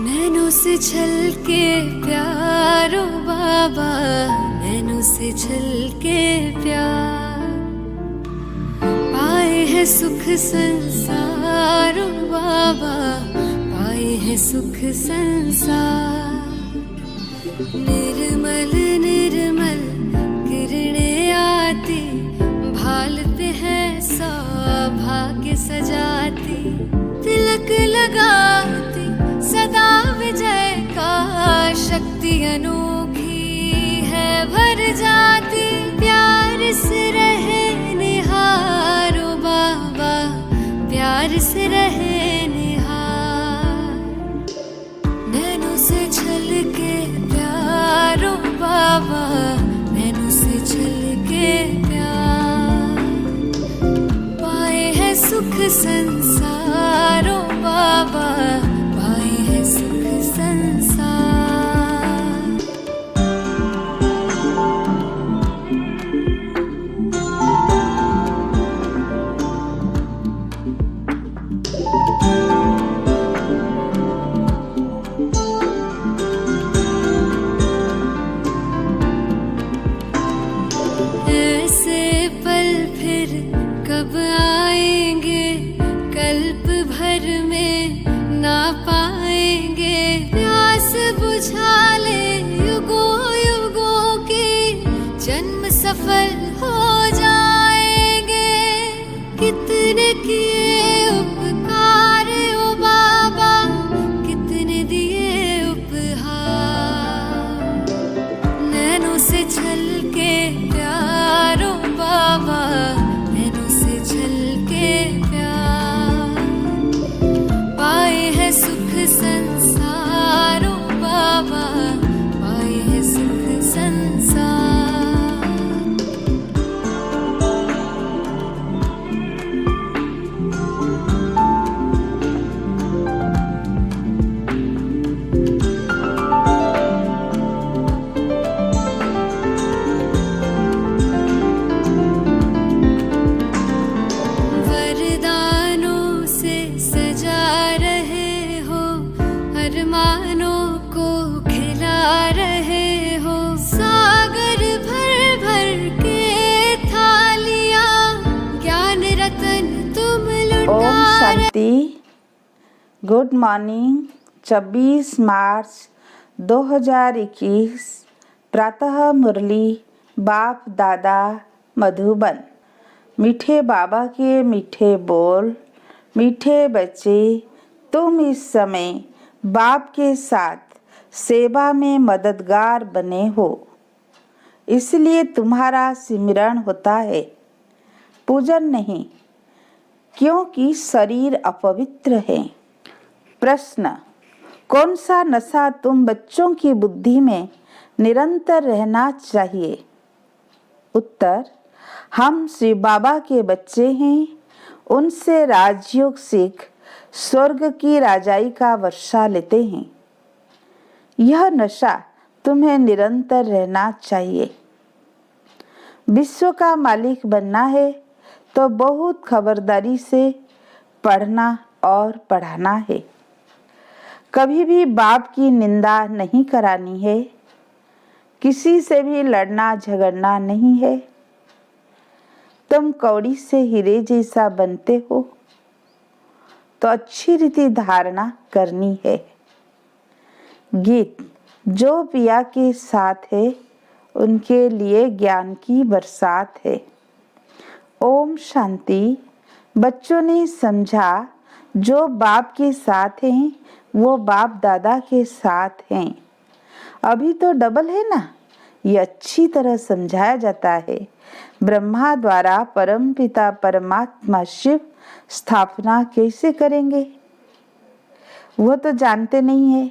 नैनों से छलके प्यारो बाबा, नैनों से छलके प्यार। पाए है सुख संसारो बाबा, पाए है सुख संसार। निर्मल निर्मल किरणें आती, भाल पे है सौभाग्य सजाती। तिलक लगाती सदा विजय का, शक्ति अनोखी है भर जाती। प्यार से रहे निहारो बाबा, प्यार से रहे निहार। नैनों से छलके प्यारो बाबा, नैनों से छलके प्यार। पाए है सुख संसारो बाबा, पाए है सुख संसार। ऐसे पल फिर कब आएंगे, कल्प भर में ना पाएंगे। प्यास बुझा ले युगों युगों की, जन्म सफल हो जाएंगे। कितने किए उपकार ओ बाबा, कितने दिए उपहार। नैनों से छलके प्यारो बाबा, नैनों से छलके प्यार। पाए है सुख संसारो बाबा, पाए है सुख संसार। वरदानों से सजा रहे हो, अरमानों को खिला रहे हो। सागर भर भर के थालियां, ज्ञान रतन तुम ओम लुटा रहे। शांति। Good morning. 26 मार्च 2021 प्रातः मुरली बाप दादा मधुबन। मीठे बाबा के मीठे बोल। मीठे बच्चे, तुम इस समय बाप के साथ सेवा में मददगार बने हो, इसलिए तुम्हारा सिमरण होता है, पूजन नहीं, क्योंकि शरीर अपवित्र है। प्रश्न: कौन सा नशा तुम बच्चों की बुद्धि में निरंतर रहना चाहिए? उत्तर: हम श्री बाबा के बच्चे हैं, उनसे राजयोग सीख स्वर्ग की राजाई का वर्षा लेते हैं। यह नशा तुम्हें निरंतर रहना चाहिए। विश्व का मालिक बनना है तो बहुत खबरदारी से पढ़ना और पढ़ाना है। कभी भी बाप की निंदा नहीं करानी है, किसी से भी लड़ना झगड़ना नहीं है। तुम कौड़ी से हीरे जैसा बनते हो तो अच्छी रीति धारणा करनी है। गीत: जो पिया के साथ है उनके लिए ज्ञान की बरसात है। ओम शांति। बच्चों ने समझा जो बाप के साथ हैं वो बाप दादा के साथ हैं। अभी तो डबल है ना, ये अच्छी तरह समझाया जाता है। ब्रह्मा द्वारा परम पिता परमात्मा शिव स्थापना कैसे करेंगे, वो तो जानते नहीं है।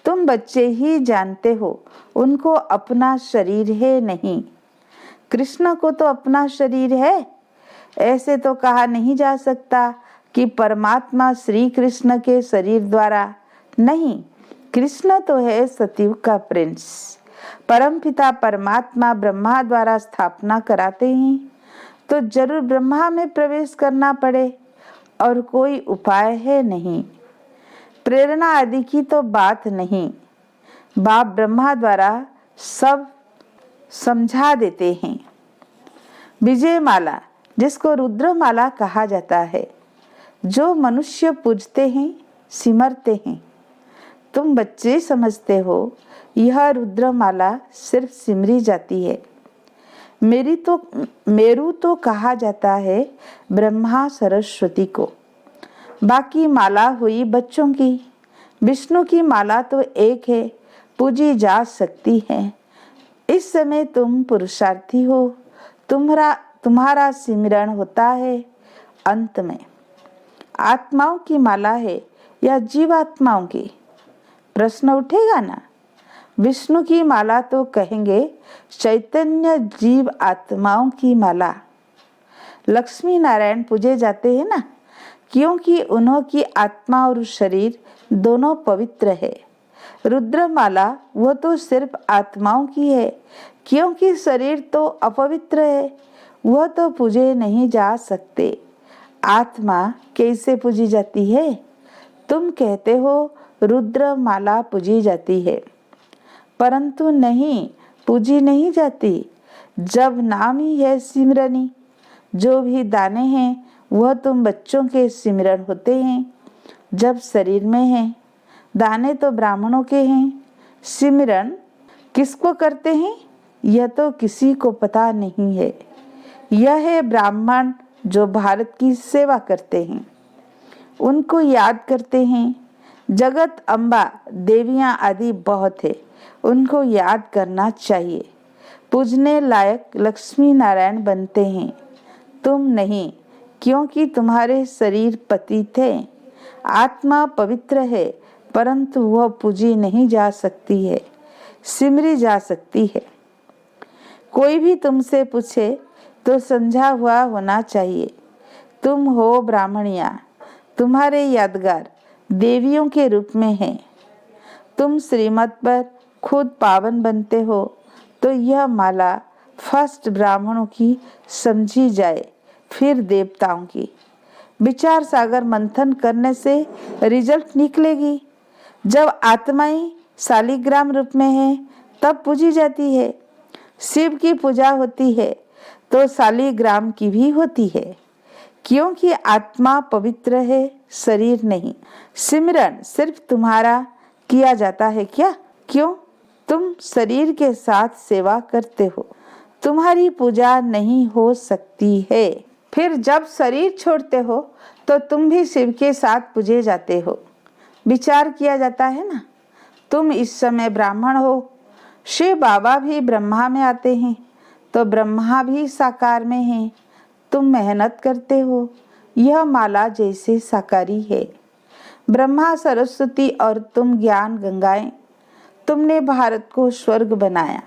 तुम बच्चे ही जानते हो, उनको अपना शरीर है नहीं। कृष्ण को तो अपना शरीर है। ऐसे तो कहा नहीं जा सकता कि परमात्मा श्री कृष्ण के शरीर द्वारा नहीं। कृष्ण तो है सतयुग का प्रिंस। परम पिता परमात्मा ब्रह्मा द्वारा स्थापना कराते हैं तो जरूर ब्रह्मा में प्रवेश करना पड़े, और कोई उपाय है नहीं। प्रेरणा आदि की तो बात नहीं, बाप ब्रह्मा द्वारा सब समझा देते हैं। विजय माला, जिसको रुद्र माला कहा जाता है, जो मनुष्य पूजते हैं, सिमरते हैं। तुम बच्चे समझते हो यह रुद्र माला सिर्फ सिमरी जाती है। मेरू तो कहा जाता है ब्रह्मा सरस्वती को। बाकी माला हुई बच्चों की। विष्णु की माला तो एक है, पूजी जा सकती है। इस समय तुम पुरुषार्थी हो, तुम्हारा सिमरण होता है। अंत में आत्माओं की माला है या जीवात्माओं की? प्रश्न उठेगा ना। विष्णु की माला तो कहेंगे चैतन्य जीव आत्माओं की माला। लक्ष्मी नारायण पूजे जाते हैं ना, क्योंकि उन्हों की आत्मा और शरीर दोनों पवित्र है। रुद्रमाला वो तो सिर्फ आत्माओं की है, क्योंकि शरीर तो अपवित्र है, वह तो पूजे नहीं जा सकते। आत्मा कैसे पूजी जाती है? तुम कहते हो रुद्र माला पूजी जाती है, परंतु नहीं, पूजी नहीं जाती। जब नाम ही है सिमरनी, जो भी दाने हैं वह तुम बच्चों के सिमरन होते हैं जब शरीर में हैं। दाने तो ब्राह्मणों के हैं। सिमरन किसको करते हैं यह तो किसी को पता नहीं है। यह है ब्राह्मण जो भारत की सेवा करते हैं, उनको याद करते हैं। जगत अम्बा देवियां आदि बहुत है, उनको याद करना चाहिए। पूजने लायक लक्ष्मी नारायण बनते हैं, तुम नहीं, क्योंकि तुम्हारे शरीर पतित है। आत्मा पवित्र है, परंतु वह पूजी नहीं जा सकती है, सिमरी जा सकती है। कोई भी तुमसे पूछे तो समझा हुआ होना चाहिए। तुम हो ब्राह्मणिया, तुम्हारे यादगार देवियों के रूप में हैं। तुम श्रीमत पर खुद पावन बनते हो, तो यह माला फर्स्ट ब्राह्मणों की समझी जाए, फिर देवताओं की। विचार सागर मंथन करने से रिजल्ट निकलेगी। जब आत्माएं शालिग्राम रूप में है तब पूजी जाती है। शिव की पूजा होती है तो शालिग्राम की भी होती है, क्योंकि आत्मा पवित्र है, शरीर नहीं। सिमरन सिर्फ तुम्हारा किया जाता है क्या? क्यों? तुम शरीर के साथ सेवा करते हो, तुम्हारी पूजा नहीं हो सकती है। फिर जब शरीर छोड़ते हो तो तुम भी शिव के साथ पूजे जाते हो। विचार किया जाता है ना। तुम इस समय ब्राह्मण हो, शिव बाबा भी ब्रह्मा में आते हैं, तो ब्रह्मा भी साकार में है। तुम मेहनत करते हो, यह माला जैसे साकारी है। ब्रह्मा सरस्वती और तुम ज्ञान गंगाएं, तुमने भारत को स्वर्ग बनाया।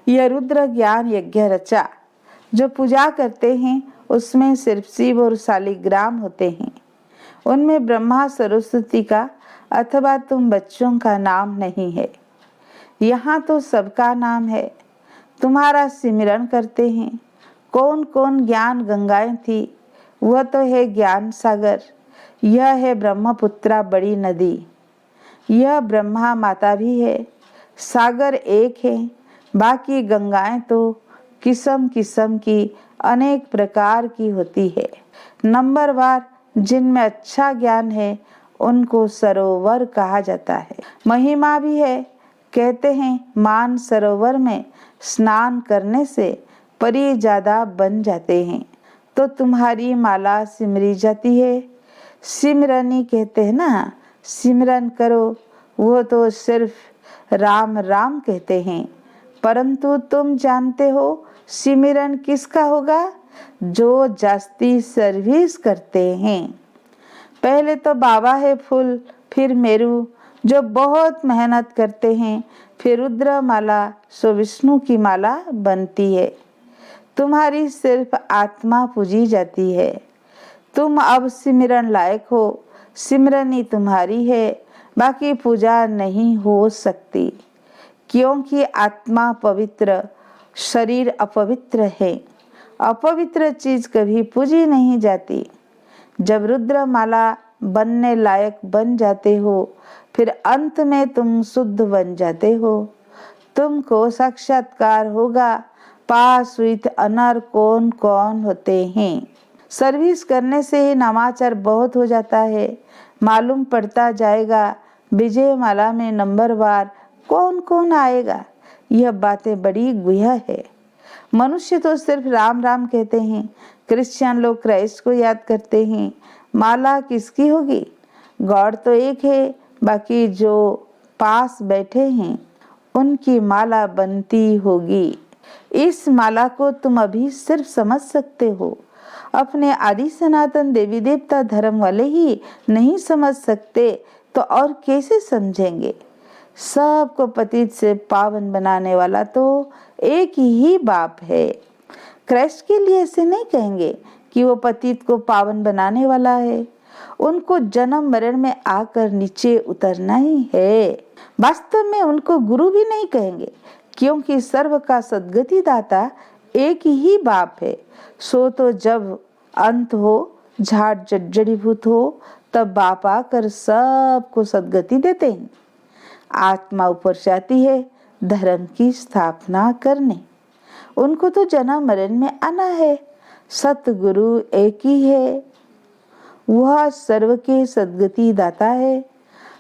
यह रुद्र ज्ञान यज्ञ रचा। जो पूजा करते हैं उसमें सिर्फ शिव और शालिग्राम होते हैं, उनमें ब्रह्मा सरस्वती का अथवा तुम बच्चों का नाम नहीं है। यहाँ तो सबका नाम है। तुम्हारा सिमरन करते हैं। कौन कौन ज्ञान गंगाएं थी? वह तो है ज्ञान सागर। यह है ब्रह्मपुत्रा बड़ी नदी। यह ब्रह्मा माता भी है। सागर एक है, बाकी गंगाएं तो किस्म किस्म की अनेक प्रकार की होती है। नंबरवार जिनमें अच्छा ज्ञान है उनको सरोवर कहा जाता है। महिमा भी है। कहते हैं मान सरोवर में स्नान करने से परी ज्यादा बन जाते हैं। तो तुम्हारी माला सिमरी जाती है। सिमरनी कहते हैं ना, सिमरन करो। वो तो सिर्फ राम राम कहते हैं, परंतु तुम जानते हो सिमरन किसका होगा? जो जास्ती सर्विस करते हैं। पहले तो बाबा है फूल, फिर मेरू जो बहुत मेहनत करते हैं, फिर रुद्र माला सो विष्णु की माला बनती है। तुम्हारी सिर्फ आत्मा पूजी जाती है। तुम अब सिमरन लायक हो। सिमरनी तुम्हारी है, बाकी पूजा नहीं हो सकती, क्योंकि आत्मा पवित्र, शरीर अपवित्र है। अपवित्र चीज कभी पूजी नहीं जाती। जब रुद्र माला बनने लायक बन जाते हो, फिर अंत में तुम शुद्ध बन जाते हो। तुमको साक्षात्कार होगा पास विथ अनर कौन कौन होते हैं। सर्विस करने से ही नामाचार बहुत हो जाता है। मालूम पड़ता जाएगा विजय माला में नंबरवार कौन कौन आएगा। यह बातें बड़ी गुह्य है। मनुष्य तो सिर्फ राम राम कहते हैं, क्रिश्चियन लोग क्राइस्ट को याद करते हैं। माला किसकी होगी? गॉड तो एक है, बाकी जो पास बैठे हैं उनकी माला बनती होगी। इस माला को तुम अभी सिर्फ समझ सकते हो। अपने आदि सनातन देवी देवता धर्म वाले ही नहीं समझ सकते तो और कैसे समझेंगे। सबको पतित से पावन बनाने वाला तो एक ही बाप है। क्राइस्ट के लिए ऐसे नहीं कहेंगे कि वो पतित को पावन बनाने वाला है। उनको जन्म मरण में आकर नीचे उतरना ही है। वास्तव में उनको गुरु भी नहीं कहेंगे, क्योंकि सर्व का सद्गति दाता एक ही बाप है। सो तो जब अंत हो, झाड़ जड़ीभूत हो, तब बाप आकर सबको सद्गति देते हैं। आत्मा ऊपर जाती है धर्म की स्थापना करने। उनको तो जन्म मरण में आना है। सतगुरु एक ही है, वह सर्व के सद्गति दाता है।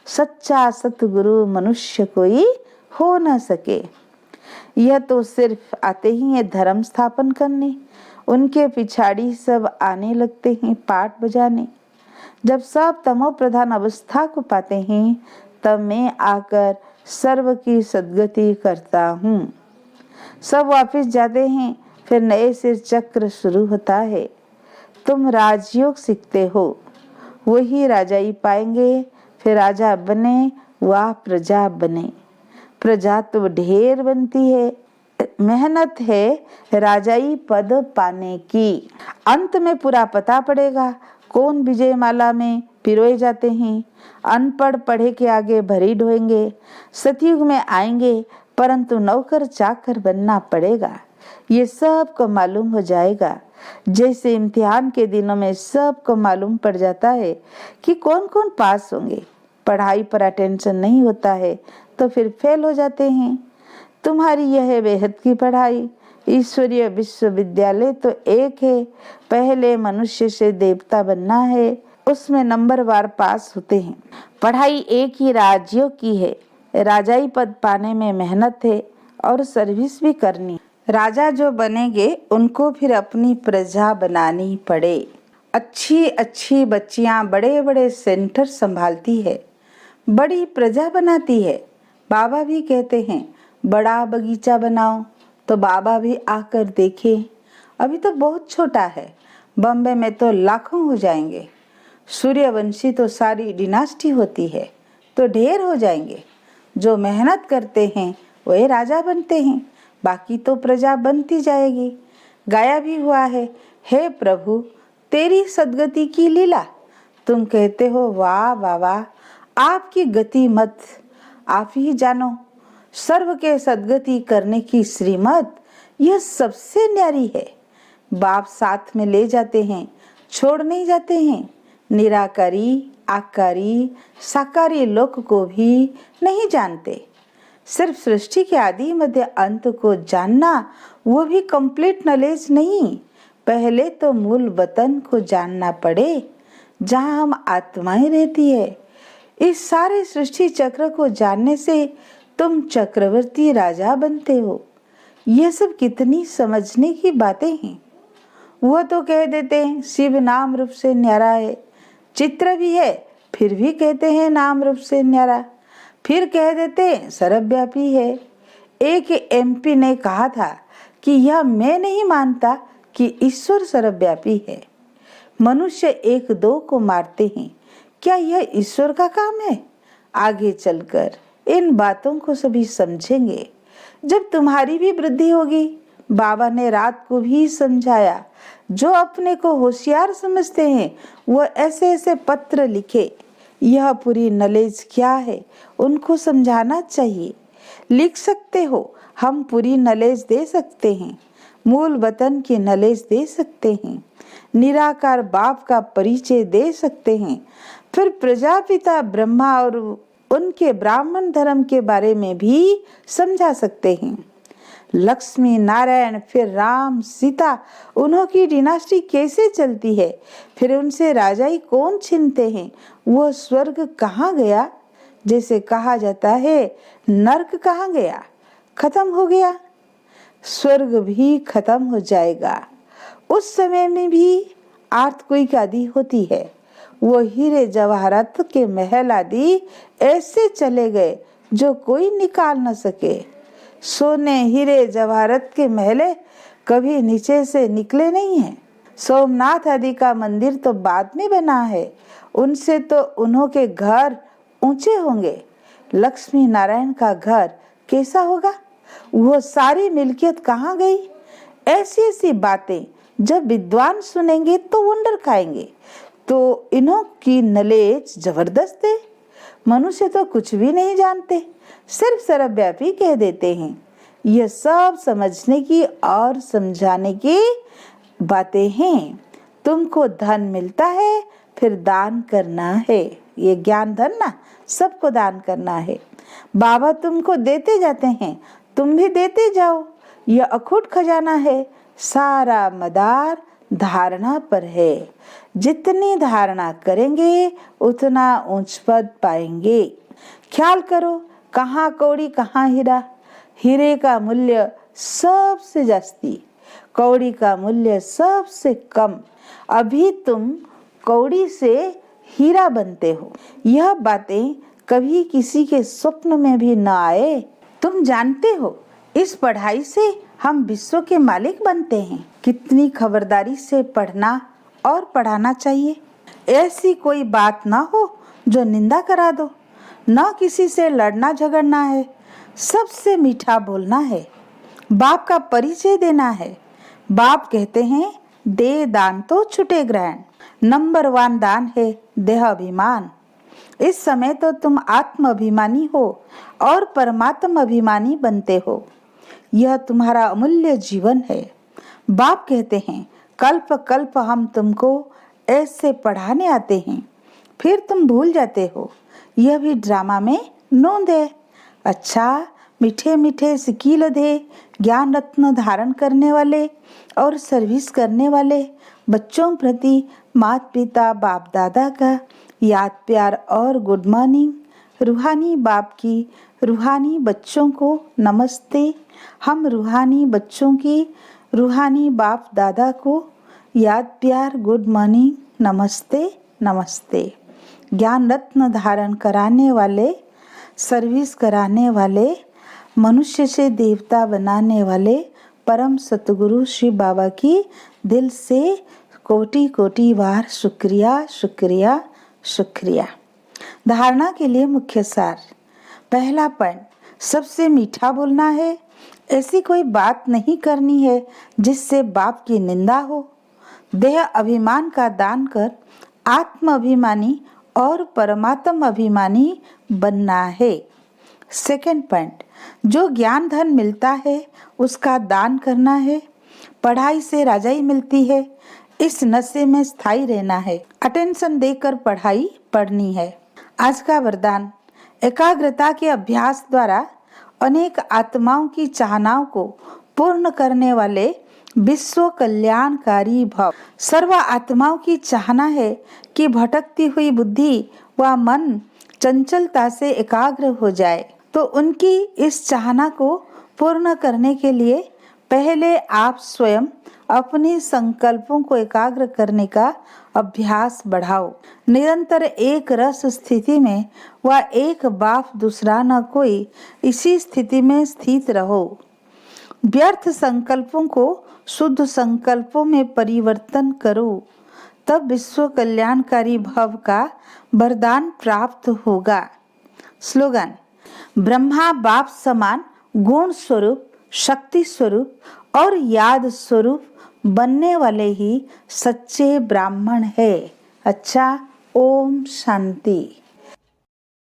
सच्चा सतगुरु मनुष्य कोई हो न सके। यह तो सिर्फ आते ही है धर्म स्थापन करने, उनके पिछाड़ी सब आने लगते हैं पाठ बजाने। जब सब तमो प्रधान अवस्था को पाते हैं तब मैं आकर सर्व की सद्गति करता हूँ। सब वापस जाते हैं, फिर नए से चक्र शुरू होता है। तुम राजयोग सीखते हो, वही राजाई पाएंगे, फिर राजा बने वह प्रजा बने। प्रजा तो ढेर बनती है, मेहनत है राजाई पद पाने की। अंत में पूरा पता पड़ेगा कौन विजय माला में पिरोए जाते हैं। अनपढ़ पढ़े के आगे भरी ढोएंगे। सतयुग में आएंगे, परंतु नौकर चाकर बनना पड़ेगा। ये सबको मालूम हो जाएगा। जैसे इम्तिहान के दिनों में सबको मालूम पड़ जाता है कि कौन कौन पास होंगे। पढ़ाई पर अटेंशन नहीं होता है तो फिर फेल हो जाते हैं। तुम्हारी यह है बेहद की पढ़ाई। ईश्वरीय विश्वविद्यालय तो एक है। पहले मनुष्य से देवता बनना है, उसमें नंबरवार पास होते हैं। पढ़ाई एक ही राजयोग की है। राजाई पद पाने में मेहनत है और सर्विस भी करनी। राजा जो बनेंगे उनको फिर अपनी प्रजा बनानी पड़े। अच्छी अच्छी बच्चियां बड़े बड़े सेंटर संभालती है, बड़ी प्रजा बनाती है। बाबा भी कहते हैं बड़ा बगीचा बनाओ, तो बाबा भी आकर देखे। अभी तो बहुत छोटा है, बम्बे में तो लाखों हो जाएंगे। सूर्यवंशी तो सारी डिनास्टी होती है, तो ढेर हो जाएंगे। जो मेहनत करते हैं वही राजा बनते हैं, बाकी तो प्रजा बनती जाएगी। गाया भी हुआ है, हे प्रभु तेरी सद्गति की लीला। तुम कहते हो वाह वाह वाह, आपकी गति मत आप ही जानो। सर्व के सद्गति करने की श्रीमत यह सबसे न्यारी है। बाप साथ में ले जाते हैं, छोड़ नहीं जाते हैं। निराकारी आकारी साकारी लोक को भी नहीं जानते। सिर्फ सृष्टि के आदि मध्य अंत को जानना, वो भी कंप्लीट नॉलेज नहीं। पहले तो मूल वतन को जानना पड़े, जहाँ हम आत्माएं रहती है। इस सारे सृष्टि चक्र को जानने से तुम चक्रवर्ती राजा बनते हो। यह सब कितनी समझने की बातें हैं। वह तो कह देते हैं शिव नाम रूप से न्यारा है, चित्र भी है, फिर भी कहते हैं नाम रूप से न्यारा। फिर कह देते हैं सर्वव्यापी है। एक एमपी ने कहा था कि यह मैं नहीं मानता कि ईश्वर सर्वव्यापी है। मनुष्य एक दो को मारते हैं, क्या यह ईश्वर का काम है? आगे चलकर इन बातों को सभी समझेंगे जब तुम्हारी भी वृद्धि होगी। बाबा ने रात को भी समझाया, जो अपने को होशियार समझते हैं वो ऐसे ऐसे पत्र लिखे। यह पूरी नॉलेज क्या है उनको समझाना चाहिए। लिख सकते हो, हम पूरी नॉलेज दे सकते हैं। मूल वतन की नॉलेज दे सकते हैं, निराकार बाप का परिचय दे सकते हैं, फिर प्रजापिता ब्रह्मा और उनके ब्राह्मण धर्म के बारे में भी समझा सकते हैं। लक्ष्मी नारायण, फिर राम सीता, उन्हों की डिनास्टी कैसे चलती है, फिर उनसे राजाई कौन छीनते हैं, वो स्वर्ग कहाँ गया, जैसे कहा जाता है नर्क कहाँ गया, खत्म हो गया, स्वर्ग भी खत्म हो जाएगा। उस समय में भी अर्थक्वेक आदि होती है। वो हीरे जवाहरात के महल आदि ऐसे चले गए जो कोई निकाल न सके। सोने हीरे जवाहरात के महले कभी नीचे से निकले नहीं हैं। सोमनाथ आदि का मंदिर तो बाद में बना है, उनसे तो उन्हों के घर ऊंचे होंगे। लक्ष्मी नारायण का घर कैसा होगा, वो सारी मिल्कियत कहाँ गई। ऐसी ऐसी बातें जब विद्वान सुनेंगे तो वंडर खाएंगे। तो इन्हों की नॉलेज जबरदस्त है। मनुष्य तो कुछ भी नहीं जानते, सिर्फ सर्वव्यापी कह देते हैं। यह सब समझने की और समझाने की बातें हैं। तुमको धन मिलता है, फिर दान करना है। ये ज्ञान धन ना, सबको दान करना है। बाबा तुमको देते जाते हैं, तुम भी देते जाओ। यह अखूट खजाना है, सारा मदार धारणा पर है। जितनी धारणा करेंगे उतना ऊंच पद पाएंगे। ख्याल करो, कहाँ कौड़ी कहाँ हीरा। हीरे का मूल्य सबसे जास्ती, कौड़ी का मूल्य सबसे कम। अभी तुम कौड़ी से हीरा बनते हो। यह बातें कभी किसी के स्वप्न में भी न आए। तुम जानते हो, इस पढ़ाई से हम विश्व के मालिक बनते हैं। कितनी खबरदारी से पढ़ना और पढ़ाना चाहिए। ऐसी कोई बात ना हो जो निंदा करा दो। न किसी से लड़ना झगड़ना है, सबसे मीठा बोलना है, बाप का परिचय देना है। बाप कहते हैं दे दान तो छुटे ग्रहण। नंबर 1 दान है देह अभिमान। इस समय तो तुम आत्म अभिमानी हो और परमात्मा अभिमानी बनते हो। यह तुम्हारा अमूल्य जीवन है। बाप कहते हैं कल्प कल्प हम तुमको ऐसे पढ़ाने आते हैं, फिर तुम भूल जाते हो। यह भी ड्रामा में नोंद है। अच्छा, मीठे मीठे सिकील दे, ज्ञान रत्न धारण करने वाले और सर्विस करने वाले बच्चों प्रति माता पिता बाप दादा का याद प्यार और गुड मॉर्निंग। रूहानी बाप की रूहानी बच्चों को नमस्ते। हम रूहानी बच्चों की रूहानी बाप दादा को याद प्यार गुड मॉर्निंग नमस्ते नमस्ते। ज्ञान रत्न धारण कराने वाले, सर्विस कराने वाले, मनुष्य से देवता बनाने वाले परम सतगुरु श्री बाबा की दिल से कोटि कोटि बार शुक्रिया शुक्रिया शुक्रिया। धारणा के लिए मुख्य सार। पहला पॉइंट, सबसे मीठा बोलना है। ऐसी कोई बात नहीं करनी है जिससे बाप की निंदा हो। देह अभिमान का दान कर आत्म अभिमानी और परमात्मा अभिमानी बनना है। सेकंड पॉइंट, जो ज्ञान धन मिलता है उसका दान करना है। पढ़ाई से राजाई मिलती है, इस नशे में स्थायी रहना है। अटेंशन देकर पढ़ाई पढ़नी है। आज का वरदान, एकाग्रता के अभ्यास द्वारा अनेक आत्माओं की चाहनाओं को पूर्ण करने वाले विश्व कल्याणकारी भव। सर्व आत्माओं की चाहना है कि भटकती हुई बुद्धि व मन चंचलता से एकाग्र हो जाए। तो उनकी इस चाहना को पूर्ण करने के लिए पहले आप स्वयं अपने संकल्पों को एकाग्र करने का अभ्यास बढ़ाओ। निरंतर एक रस स्थिति में व एक बाप दूसरा न कोई, इसी स्थिति में स्थित रहो। व्यर्थ संकल्पों को शुद्ध संकल्पों में परिवर्तन करो, तब विश्व कल्याणकारी भव का वरदान प्राप्त होगा। स्लोगन, ब्रह्मा बाप समान गुण स्वरूप, शक्ति स्वरूप और याद स्वरूप बनने वाले ही सच्चे ब्राह्मण है। अच्छा, ओम शांति।